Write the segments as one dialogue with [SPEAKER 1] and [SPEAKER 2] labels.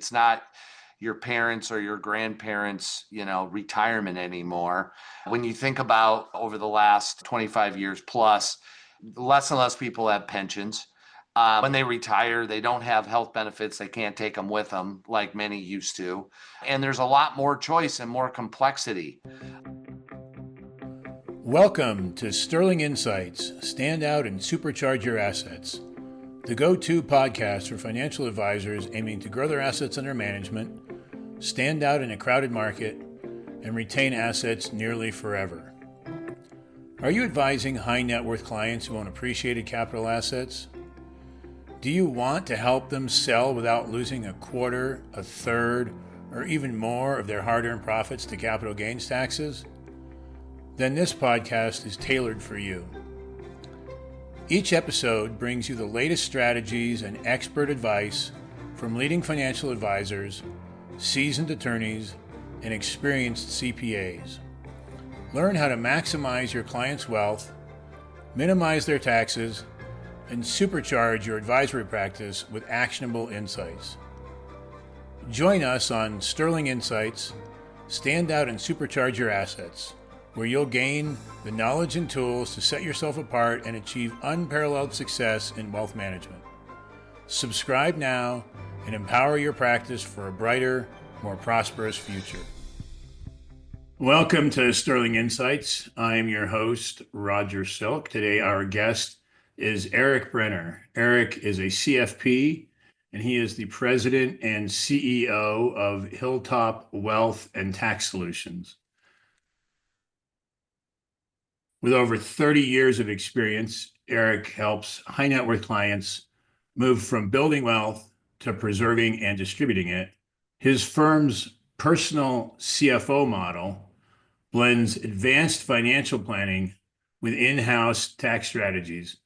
[SPEAKER 1] It's not your parents or your grandparents, retirement anymore. When you think about over the last 25 years plus, less and less people have pensions. When they retire, they don't have health benefits. They can't take them with them like many used to. And there's a lot more choice and more complexity.
[SPEAKER 2] Welcome to Sterling Insights, Stand Out and Supercharge Your Assets, the go-to podcast for financial advisors aiming to grow their assets under management, stand out in a crowded market, and retain assets nearly forever. Are you advising high net worth clients who own appreciated capital assets? Do you want to help them sell without losing a quarter, a third, or even more of their hard-earned profits to capital gains taxes? Then this podcast is tailored for you. Each episode brings you the latest strategies and expert advice from leading financial advisors, seasoned attorneys, and experienced CPAs. Learn how to maximize your clients' wealth, minimize their taxes, and supercharge your advisory practice with actionable insights. Join us on Sterling Insights, Stand Out and Supercharge Your Assets, where you'll gain the knowledge and tools to set yourself apart and achieve unparalleled success in wealth management. Subscribe now and empower your practice for a brighter, more prosperous future. Welcome to Sterling Insights. I am your host, Roger Silk. Today, our guest is Erik Brenner. Erik is a CFP, and he is the president and CEO of Hilltop Wealth and Tax Solutions. With over 30 years of experience, Erik helps high net worth clients move from building wealth to preserving and distributing it. His firm's Personal CFO model blends advanced financial planning with in-house tax strategies,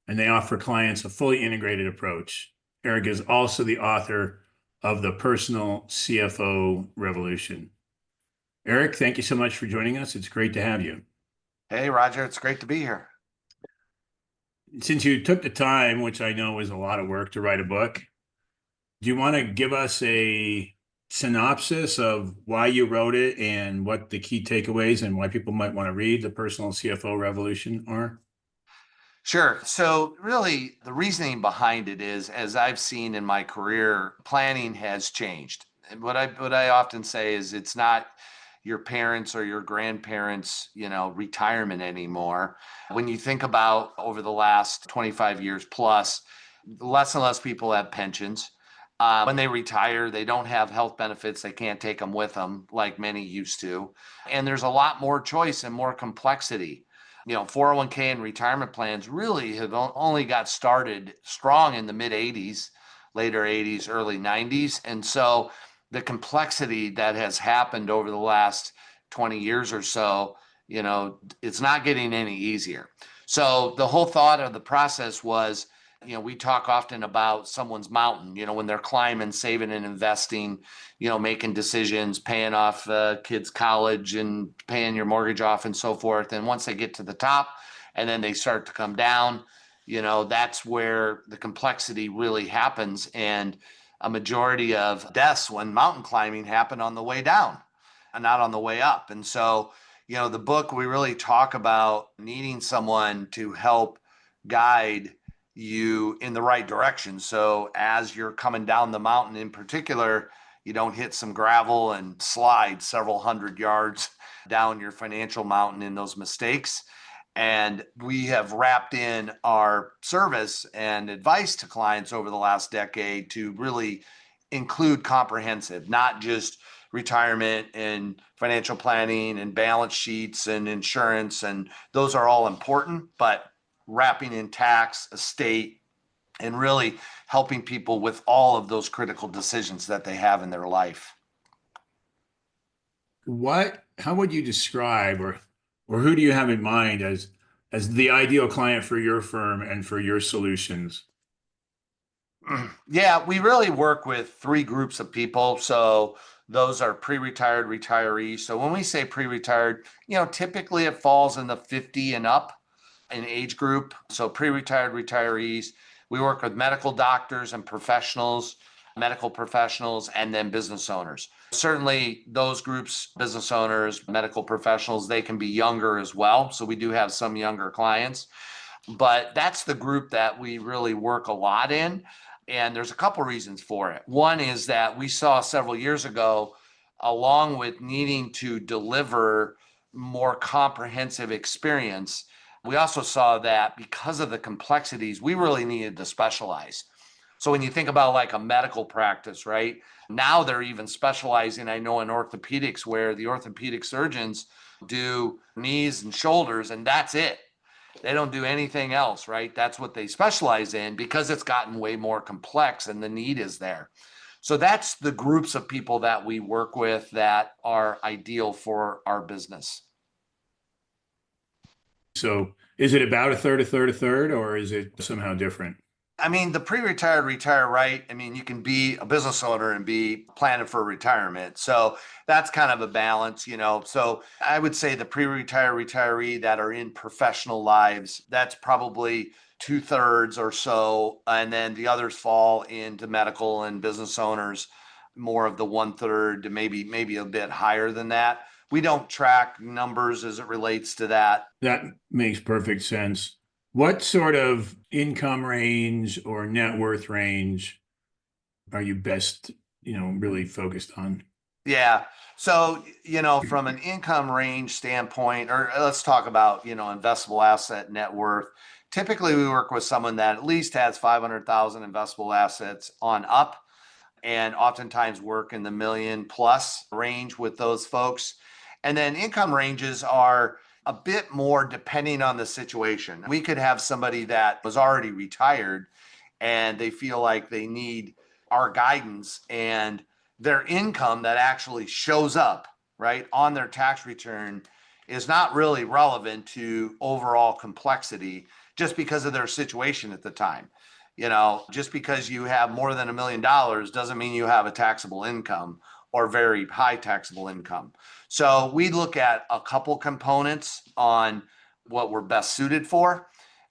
[SPEAKER 2] and they offer clients a fully integrated approach. Erik is also the author of the Personal CFO Revolution. Erik, thank you so much for joining us. It's great to have you.
[SPEAKER 1] Hey, Roger, it's great to be here.
[SPEAKER 2] Since you took the time, which I know was a lot of work, to write a book, do you want to give us a synopsis of why you wrote it and what the key takeaways and why people might want to read the Personal CFO Revolution are?
[SPEAKER 1] Sure. So really, the reasoning behind it is, as I've seen in my career, planning has changed. And what I often say is it's not your parents or your grandparents, retirement anymore. When you think about over the last 25 years plus, less and less people have pensions. When they retire, they don't have health benefits. They can't take them with them like many used to. And there's a lot more choice and more complexity. 401k and retirement plans really have only got started strong in the mid 80s, later 80s, early 90s. And so the complexity that has happened over the last 20 years or so, it's not getting any easier. So the whole thought of the process was, we talk often about someone's mountain, when they're climbing, saving and investing, making decisions, paying off kids' college and paying your mortgage off and so forth. And once they get to the top and then they start to come down, that's where the complexity really happens. And a majority of deaths when mountain climbing happen on the way down and not on the way up. And so, the book, we really talk about needing someone to help guide you in the right direction. So as you're coming down the mountain in particular, you don't hit some gravel and slide several hundred yards down your financial mountain in those mistakes. And we have wrapped in our service and advice to clients over the last decade to really include comprehensive, not just retirement and financial planning and balance sheets and insurance. And those are all important, but wrapping in tax, estate, and really helping people with all of those critical decisions that they have in their life.
[SPEAKER 2] How would you describe or who do you have in mind as the ideal client for your firm and for your solutions?
[SPEAKER 1] Yeah, we really work with three groups of people. So those are pre-retired retirees. So when we say pre-retired, typically it falls in the 50 and up in age group. So pre-retired retirees. We work with medical doctors and professionals, medical professionals, and then business owners. Certainly those groups, business owners, medical professionals, they can be younger as well. So we do have some younger clients, but that's the group that we really work a lot in. And there's a couple reasons for it. One is that we saw several years ago, along with needing to deliver more comprehensive experience, we also saw that because of the complexities, we really needed to specialize. So when you think about like a medical practice, right? Now they're even specializing, I know, in orthopedics, where the orthopedic surgeons do knees and shoulders, and that's it. They don't do anything else, right? That's what they specialize in because it's gotten way more complex and the need is there. So that's the groups of people that we work with that are ideal for our business.
[SPEAKER 2] So is it about a third, a third, a third, or is it somehow different?
[SPEAKER 1] I mean, the pre-retired retire right. I mean, you can be a business owner and be planning for retirement. So that's kind of a balance, you know. So I would say the pre-retire retiree that are in professional lives, that's probably two-thirds or so. And then the others fall into medical and business owners, more of the one-third to maybe a bit higher than that. We don't track numbers as it relates to that.
[SPEAKER 2] That makes perfect sense. What sort of income range or net worth range are you best, really focused on?
[SPEAKER 1] Yeah. So, from an income range standpoint, or let's talk about, investable asset net worth. Typically, we work with someone that at least has 500,000 investable assets on up, and oftentimes work in the million plus range with those folks. And then income ranges are a bit more depending on the situation. We could have somebody that was already retired and they feel like they need our guidance, and their income that actually shows up, right, on their tax return is not really relevant to overall complexity just because of their situation at the time. Just because you have more than $1 million doesn't mean you have a taxable income or very high taxable income. So we look at a couple components on what we're best suited for.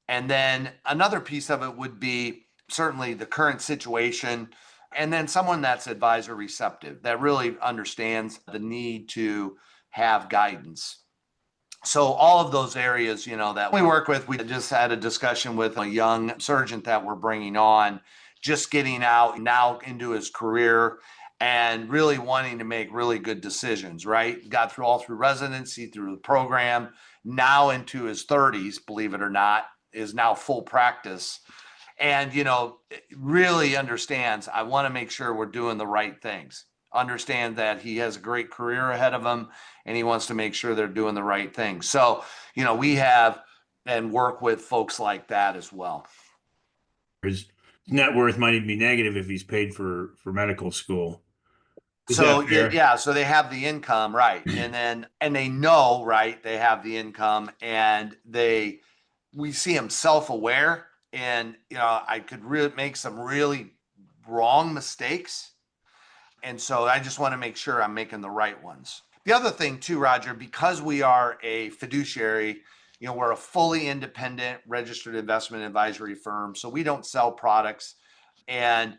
[SPEAKER 1] And then another piece of it would be certainly the current situation, and then someone that's advisor receptive, that really understands the need to have guidance. So all of those areas, that we work with, we just had a discussion with a young surgeon that we're bringing on, just getting out now into his career and really wanting to make really good decisions, right? Got through all through residency, through the program, now into his 30s, believe it or not, is now full practice. And, really understands, I want to make sure we're doing the right things. Understand that he has a great career ahead of him and he wants to make sure they're doing the right thing. So, we have and work with folks like that as well.
[SPEAKER 2] His net worth might even be negative if he's paid for medical school. Is
[SPEAKER 1] So
[SPEAKER 2] that fair?
[SPEAKER 1] yeah, so they have the income, right? And they know, right, they have the income, and we see them self-aware, and I could really make some really wrong mistakes. And so I just want to make sure I'm making the right ones. The other thing too, Roger, because we are a fiduciary, we're a fully independent registered investment advisory firm. So we don't sell products, and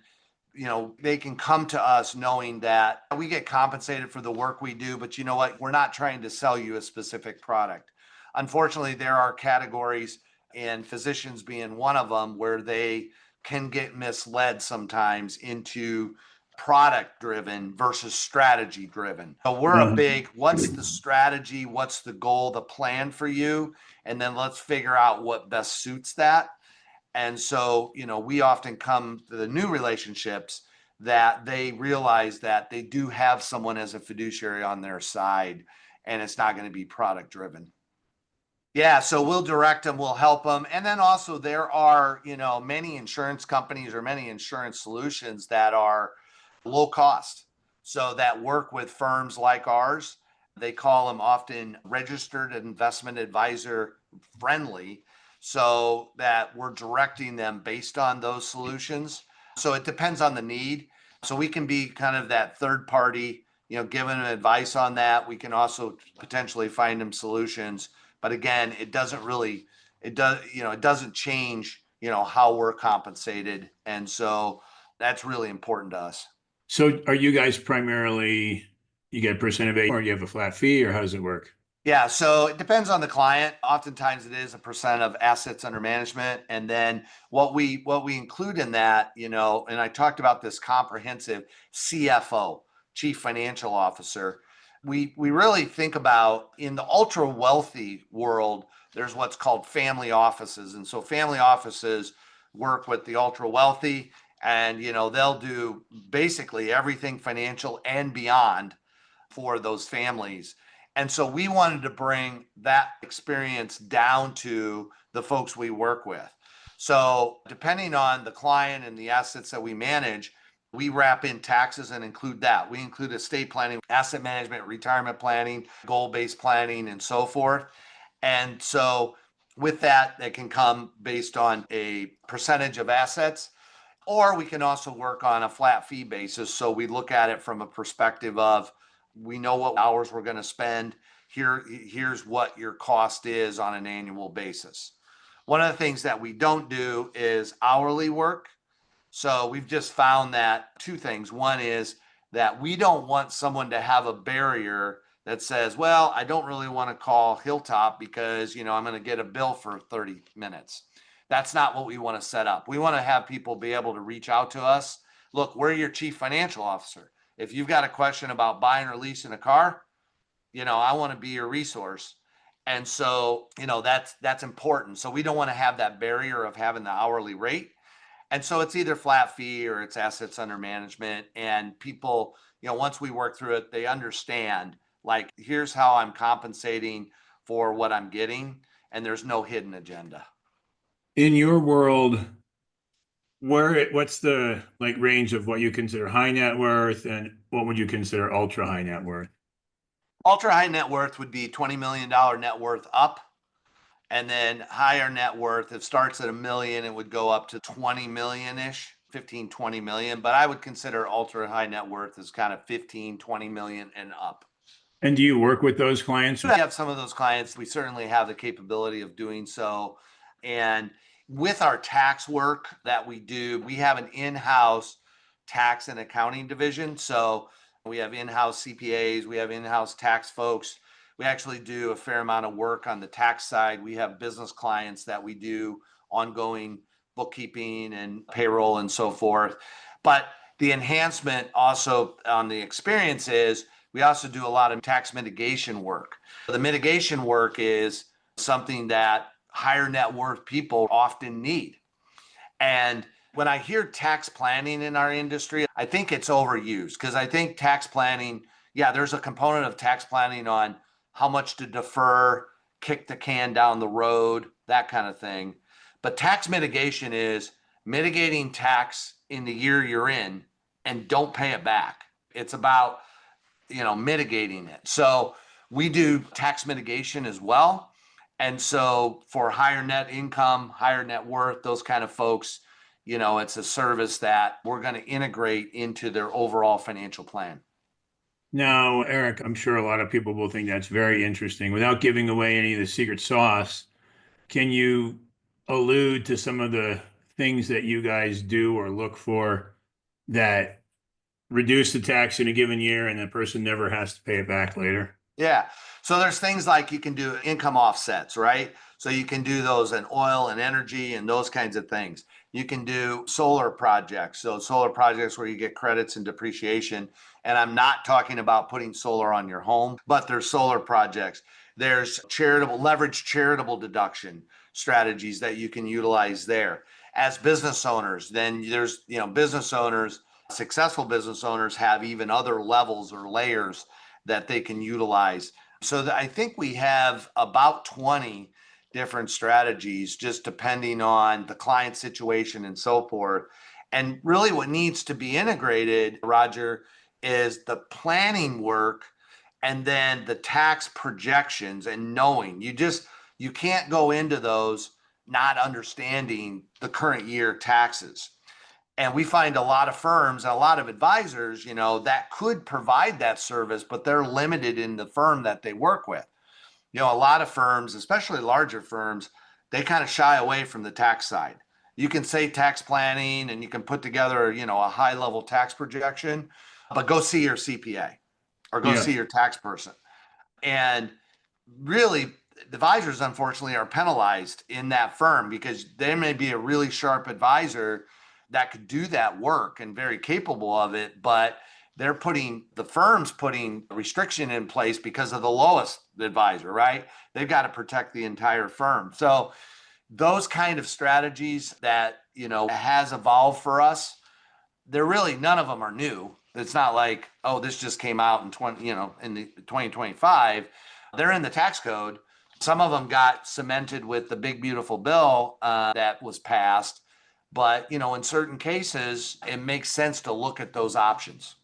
[SPEAKER 1] they can come to us knowing that we get compensated for the work we do, but you know what? We're not trying to sell you a specific product. Unfortunately, there are categories, and physicians being one of them, where they can get misled sometimes into product driven versus strategy driven. So we're a big, what's the strategy? What's the goal, the plan for you? And then let's figure out what best suits that. And so, we often come to the new relationships that they realize that they do have someone as a fiduciary on their side, and it's not going to be product driven. Yeah, so we'll direct them, we'll help them. And then also there are, many insurance companies or many insurance solutions that are low cost. So that work with firms like ours. They call them often registered investment advisor friendly, so that we're directing them based on those solutions. So it depends on the need. So we can be kind of that third party, giving them advice on that. We can also potentially find them solutions. But again, it doesn't change, how we're compensated. And so That's really important to us.
[SPEAKER 2] So are you guys primarily, you get a percent of it or you have a flat fee or how does it work?
[SPEAKER 1] Yeah, so it depends on the client. Oftentimes it is a percent of assets under management. And then what we include in that, and I talked about this comprehensive CFO, Chief Financial Officer. We really think about in the ultra wealthy world, there's what's called family offices. And so family offices work with the ultra wealthy and they'll do basically everything financial and beyond for those families. And so we wanted to bring that experience down to the folks we work with. So, depending on the client and the assets that we manage, we wrap in taxes and include that. We include estate planning, asset management, retirement planning, goal based planning, and so forth. And so, with that, that can come based on a percentage of assets, or we can also work on a flat fee basis. So we look at it from a perspective of we know what hours we're going to spend. Here's what your cost is on an annual basis. One of the things that we don't do is hourly work. So we've just found that two things. One is that we don't want someone to have a barrier that says, well, I don't really want to call Hilltop because, I'm going to get a bill for 30 minutes. That's not what we want to set up. We want to have people be able to reach out to us. Look, we're your chief financial officer. If you've got a question about buying or leasing a car, I want to be your resource. And so, that's important. So we don't want to have that barrier of having the hourly rate. And so it's either flat fee or it's assets under management. And people, once we work through it, they understand like, here's how I'm compensating for what I'm getting. And there's no hidden agenda.
[SPEAKER 2] In your world, what's the like range of what you consider high net worth and what would you consider ultra high net worth?
[SPEAKER 1] Ultra high net worth would be $20 million net worth up. And then higher net worth, it starts at a million, it would go up to 20 million ish, 15, 20 million. But I would consider ultra high net worth as kind of 15, 20 million and up.
[SPEAKER 2] And do you work with those clients?
[SPEAKER 1] We have some of those clients. We certainly have the capability of doing so. And with our tax work that we do, we have an in-house tax and accounting division. So we have in-house CPAs, we have in-house tax folks. We actually do a fair amount of work on the tax side. We have business clients that we do ongoing bookkeeping and payroll and so forth. But the enhancement also on the experience is we also do a lot of tax mitigation work. The mitigation work is something that higher net worth people often need. And when I hear tax planning in our industry, I think it's overused because I think tax planning, yeah, there's a component of tax planning on how much to defer, kick the can down the road, that kind of thing. But tax mitigation is mitigating tax in the year you're in and don't pay it back. It's about mitigating it. So we do tax mitigation as well. And so for higher net income, higher net worth, those kind of folks, it's a service that we're going to integrate into their overall financial plan.
[SPEAKER 2] Now, Erik, I'm sure a lot of people will think that's very interesting. Without giving away any of the secret sauce, can you allude to some of the things that you guys do or look for that reduce the tax in a given year and the person never has to pay it back later?
[SPEAKER 1] Yeah. So there's things like you can do income offsets, right? So you can do those in oil and energy and those kinds of things. You can do solar projects. So solar projects where you get credits and depreciation. And I'm not talking about putting solar on your home, but there's solar projects. There's leverage charitable deduction strategies that you can utilize there. As business owners, then there's, business owners, successful business owners have even other levels or layers that they can utilize. So I think we have about 20 different strategies, just depending on the client situation and so forth. And really what needs to be integrated, Roger, is the planning work and then the tax projections and knowing. You can't go into those not understanding the current year taxes. And we find a lot of firms and a lot of advisors, that could provide that service, but they're limited in the firm that they work with. A lot of firms, especially larger firms, they kind of shy away from the tax side. You can say tax planning and you can put together, a high level tax projection, but go see your CPA or go
[SPEAKER 2] Yeah.
[SPEAKER 1] see your tax person. And really, advisors, unfortunately, are penalized in that firm because they may be a really sharp advisor that could do that work and very capable of it, but the firm's putting a restriction in place because of the lowest advisor, right? They've got to protect the entire firm. So those kind of strategies that, has evolved for us, they're really, none of them are new. It's not like, oh, this just came out in in the 2025. They're in the tax code. Some of them got cemented with the big beautiful bill that was passed. But, in certain cases, it makes sense to look at those options.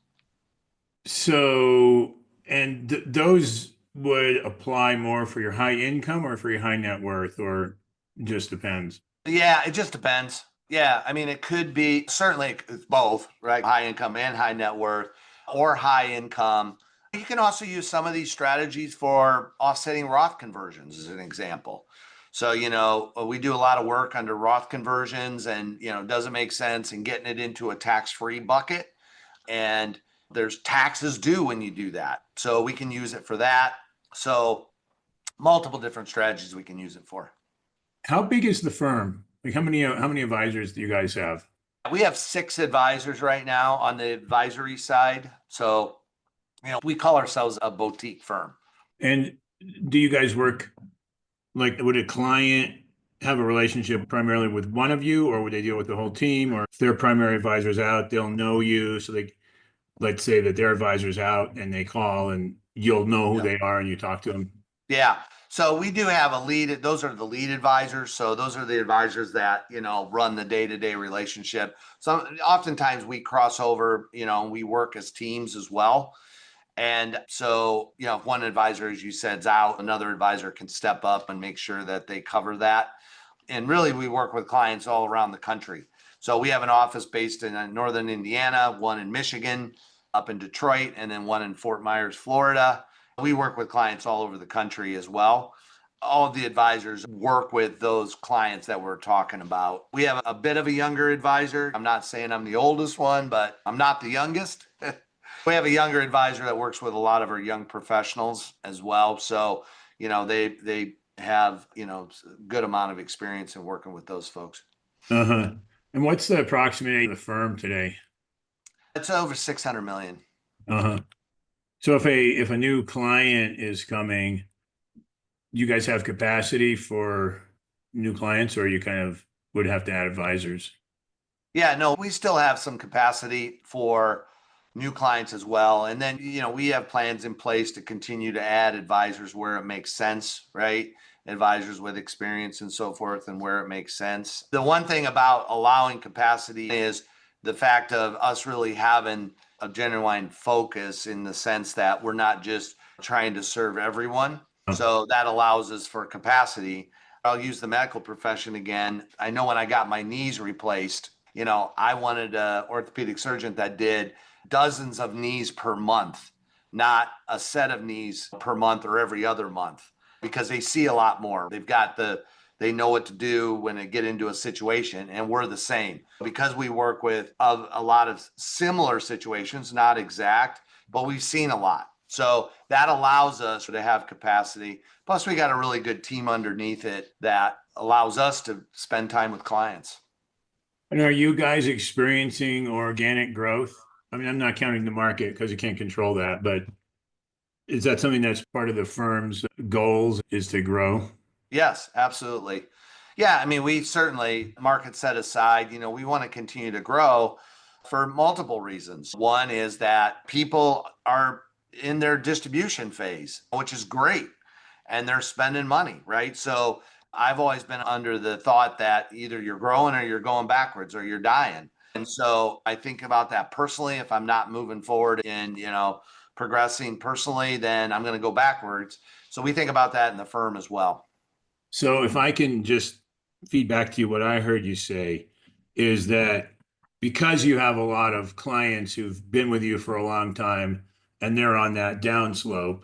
[SPEAKER 2] So, and those would apply more for your high income or for your high net worth, or just depends.
[SPEAKER 1] Yeah, it just depends. Yeah, I mean, it could be certainly it's both, right? High income and high net worth, or high income. You can also use some of these strategies for offsetting Roth conversions, as an example. So, we do a lot of work under Roth conversions, and, it doesn't make sense in getting it into a tax free bucket. And there's taxes due when you do that. So, we can use it for that. So, multiple different strategies we can use it for.
[SPEAKER 2] How big is the firm? Like how many advisors do you guys have?
[SPEAKER 1] We have 6 advisors right now on the advisory side. So, we call ourselves a boutique firm.
[SPEAKER 2] And do you guys work like would a client have a relationship primarily with one of you, or would they deal with the whole team? Or if their primary advisor's out, they'll know you. So they let's say that their advisor's out and they call and you'll know who
[SPEAKER 1] Yeah.
[SPEAKER 2] they are and you talk to them.
[SPEAKER 1] Yeah. So we do have a lead. Those are the lead advisors. So those are the advisors that, run the day-to-day relationship. So oftentimes we cross over, we work as teams as well. And so, if one advisor, as you said, is out, another advisor can step up and make sure that they cover that. And really, we work with clients all around the country. So we have an office based in northern Indiana, one in Michigan, up in Detroit, and then one in Fort Myers, Florida. We work with clients all over the country as well. All of the advisors work with those clients that we're talking about. We have a bit of a younger advisor. I'm not saying I'm the oldest one, but I'm not the youngest. We have a younger advisor that works with a lot of our young professionals as well. So, they have, a good amount of experience in working with those folks.
[SPEAKER 2] Uh-huh. And what's the approximate of the firm today?
[SPEAKER 1] It's over 600 million.
[SPEAKER 2] Uh-huh. So if a new client is coming, you guys have capacity for new clients, or you kind of would have to add advisors?
[SPEAKER 1] Yeah, no, we still have some capacity for new clients as well. And then, we have plans in place to continue to add advisors where it makes sense, right? Advisors with experience and so forth, and where it makes sense. The one thing about allowing capacity is the fact of us really having a genuine focus in the sense that we're not just trying to serve everyone. So that allows us for capacity. I'll use the medical profession again. I know when I got my knees replaced, I wanted an orthopedic surgeon that did dozens of knees per month, not a set of knees per month or every other month, because they see a lot more. They know what to do when they get into a situation, and we're the same because we work with a lot of similar situations, not exact, but we've seen a lot. So that allows us to have capacity. Plus, we got a really good team underneath it that allows us to spend time with clients.
[SPEAKER 2] And are you guys experiencing organic growth? I mean, I'm not counting the market because you can't control that, but is that something that's part of the firm's goals is to grow?
[SPEAKER 1] Yes, absolutely. Yeah, I mean, we certainly, market set aside, we want to continue to grow for multiple reasons. One is that people are in their distribution phase, which is great, and they're spending money, right? So I've always been under the thought that either you're growing or you're going backwards or you're dying. And so I think about that personally. If I'm not moving forward and, progressing personally, then I'm going to go backwards. So we think about that in the firm as well.
[SPEAKER 2] So if I can just feed back to you, what I heard you say is that because you have a lot of clients who've been with you for a long time and they're on that downslope,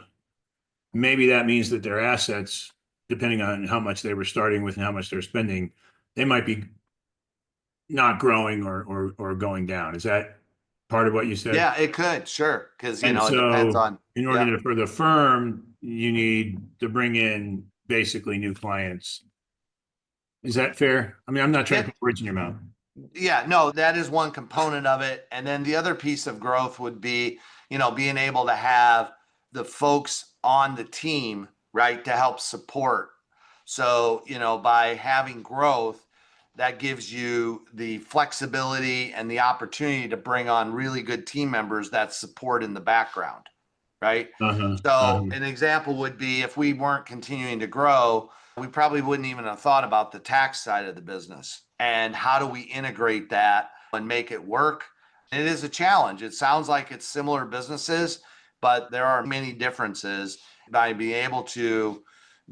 [SPEAKER 2] maybe that means that their assets, depending on how much they were starting with and how much they're spending, they might be not growing or going down. Is that part of what you said?
[SPEAKER 1] Yeah, it could, sure. Because,
[SPEAKER 2] And
[SPEAKER 1] it depends
[SPEAKER 2] so
[SPEAKER 1] on,
[SPEAKER 2] in
[SPEAKER 1] yeah.
[SPEAKER 2] order for the firm, you need to bring in basically new clients. Is that fair? I mean, I'm not trying to
[SPEAKER 1] It,
[SPEAKER 2] put words in your mouth.
[SPEAKER 1] Yeah, no, that is one component of it. And then the other piece of growth would be, being able to have the folks on the team, right, to help support. So, by having growth, that gives you the flexibility and the opportunity to bring on really good team members that support in the background, right?
[SPEAKER 2] Uh-huh.
[SPEAKER 1] So,
[SPEAKER 2] Uh-huh.
[SPEAKER 1] an example would be if we weren't continuing to grow, we probably wouldn't even have thought about the tax side of the business and how do we integrate that and make it work. It is a challenge. It sounds like it's similar businesses, but there are many differences. By being able to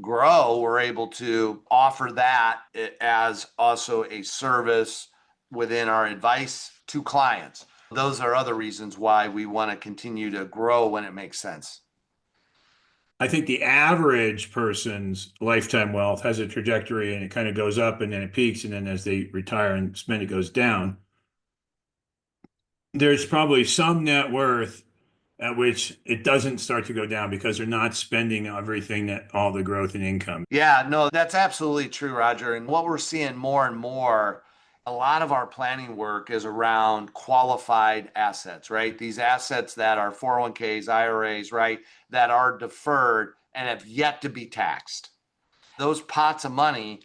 [SPEAKER 1] grow, we're able to offer that as also a service within our advice to clients. Those are other reasons why we want to continue to grow when it makes sense.
[SPEAKER 2] I think the average person's lifetime wealth has a trajectory and it kind of goes up and then it peaks. And then as they retire and spend, it goes down. There's probably some net worth at which it doesn't start to go down because they're not spending everything that all the growth in income.
[SPEAKER 1] Yeah, no, that's absolutely true, Roger. And what we're seeing more and more, a lot of our planning work is around qualified assets, right? These assets that are 401ks, IRAs, right, that are deferred and have yet to be taxed. Those pots of money,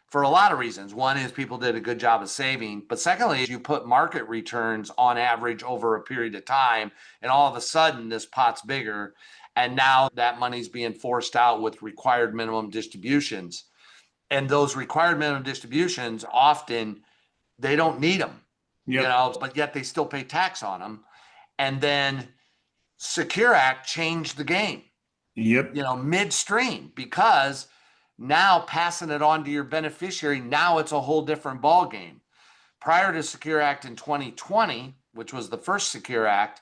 [SPEAKER 1] for a lot of reasons. One is people did a good job of saving, but secondly, you put market returns on average over a period of time, and all of a sudden this pot's bigger, and now that money's being forced out with required minimum distributions. And those required minimum distributions often they don't need them,
[SPEAKER 2] Yep.
[SPEAKER 1] but yet they still pay tax on them. And then Secure Act changed the game,
[SPEAKER 2] Yep.
[SPEAKER 1] midstream, because now passing it on to your beneficiary, now it's a whole different ball game. Prior to Secure Act in 2020, which was the first Secure Act,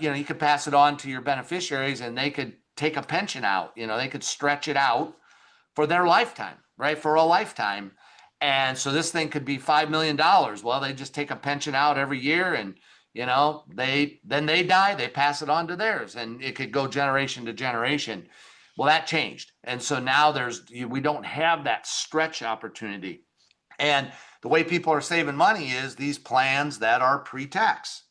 [SPEAKER 1] you could pass it on to your beneficiaries and they could take a pension out. They could stretch it out for their lifetime, right? For a lifetime. And so this thing could be $5 million. Well, they just take a pension out every year, and they die, they pass it on to theirs, and it could go generation to generation. Well, that changed, and so now we don't have that stretch opportunity. And the way people are saving money is these plans that are pre-tax.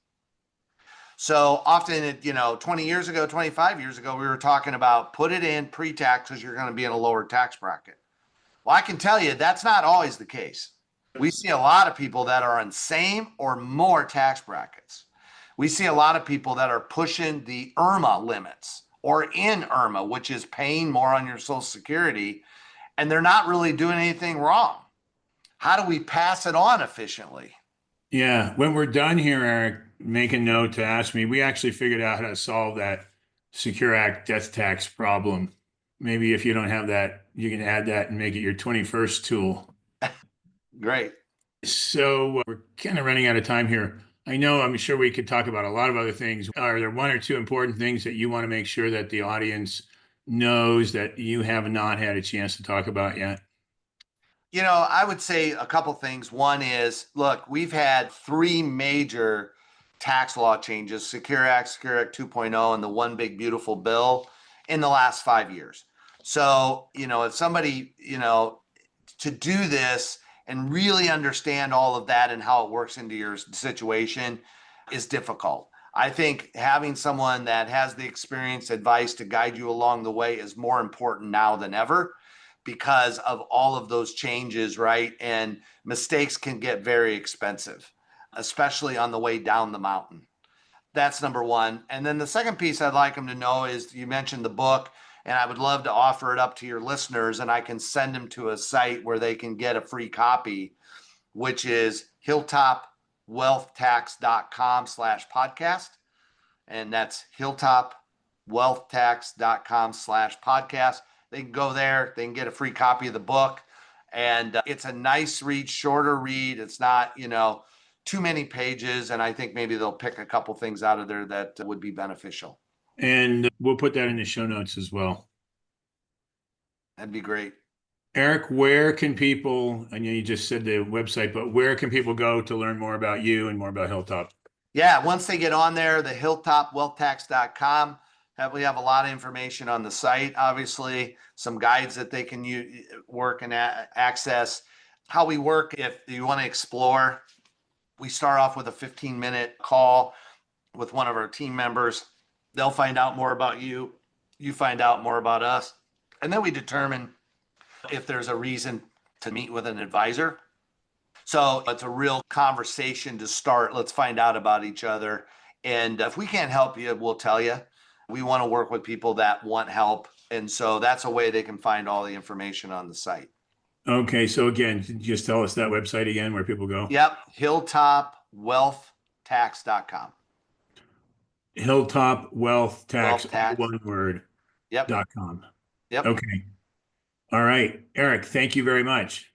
[SPEAKER 1] So often, 20 years ago, 25 years ago, we were talking about put it in pre-tax because you're going to be in a lower tax bracket. Well, I can tell you that's not always the case. We see a lot of people that are in same or more tax brackets. We see a lot of people that are pushing the IRMA limits or in IRMA, which is paying more on your Social Security, and they're not really doing anything wrong. How do we pass it on efficiently?
[SPEAKER 2] Yeah. When we're done here, Eric, make a note to ask me. We actually figured out how to solve that Secure Act death tax problem. Maybe if you don't have that, you can add that and make it your 21st tool.
[SPEAKER 1] Great.
[SPEAKER 2] So we're kind of running out of time here. I know I'm sure we could talk about a lot of other things. Are there one or two important things that you want to make sure that the audience knows that you have not had a chance to talk about yet?
[SPEAKER 1] I would say a couple things. One is, look, we've had three major tax law changes, Secure Act 2.0, and the One Big Beautiful Bill in the last 5 years. So, if somebody, to do this and really understand all of that and how it works into your situation is difficult. I think having someone that has the experience, advice to guide you along the way is more important now than ever because of all of those changes, right? And mistakes can get very expensive, especially on the way down the mountain. That's number one. And then the second piece I'd like them to know is you mentioned the book, and I would love to offer it up to your listeners, and I can send them to a site where they can get a free copy, which is hilltopwealthtax.com/podcast. And that's hilltopwealthtax.com/podcast. They can go there, they can get a free copy of the book. And it's a nice read, shorter read. It's not, too many pages. And I think maybe they'll pick a couple things out of there that would be beneficial.
[SPEAKER 2] And we'll put that in the show notes as well.
[SPEAKER 1] That'd be great.
[SPEAKER 2] Erik, where can people, I know you just said the website, but where can people go to learn more about you and more about Hilltop?
[SPEAKER 1] Yeah, once they get on there, the hilltopwealthtax.com, we have a lot of information on the site, obviously, some guides that they can work and access. How we work, if you want to explore, we start off with a 15-minute call with one of our team members. They'll find out more about you. You find out more about us. And then we determine if there's a reason to meet with an advisor. So it's a real conversation to start. Let's find out about each other. And if we can't help you, we'll tell you. We want to work with people that want help. And so that's a way they can find all the information on the site.
[SPEAKER 2] Okay, so again, just tell us that website again where people go.
[SPEAKER 1] Yep, hilltopwealthtax.com.
[SPEAKER 2] Hilltop Wealth Tax,
[SPEAKER 1] Wealth tax.
[SPEAKER 2] one word,
[SPEAKER 1] Yep.
[SPEAKER 2] .com.
[SPEAKER 1] Yep.
[SPEAKER 2] Okay. All right. Erik, thank you very much.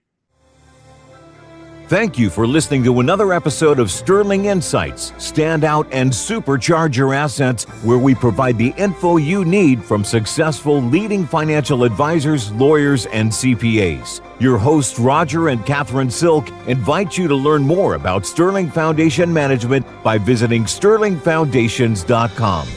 [SPEAKER 3] Thank you for listening to another episode of Sterling Insights, Stand Out and Supercharge Your Assets, where we provide the info you need from successful leading financial advisors, lawyers, and CPAs. Your hosts, Roger and Catherine Silk, invite you to learn more about Sterling Foundation Management by visiting sterlingfoundations.com.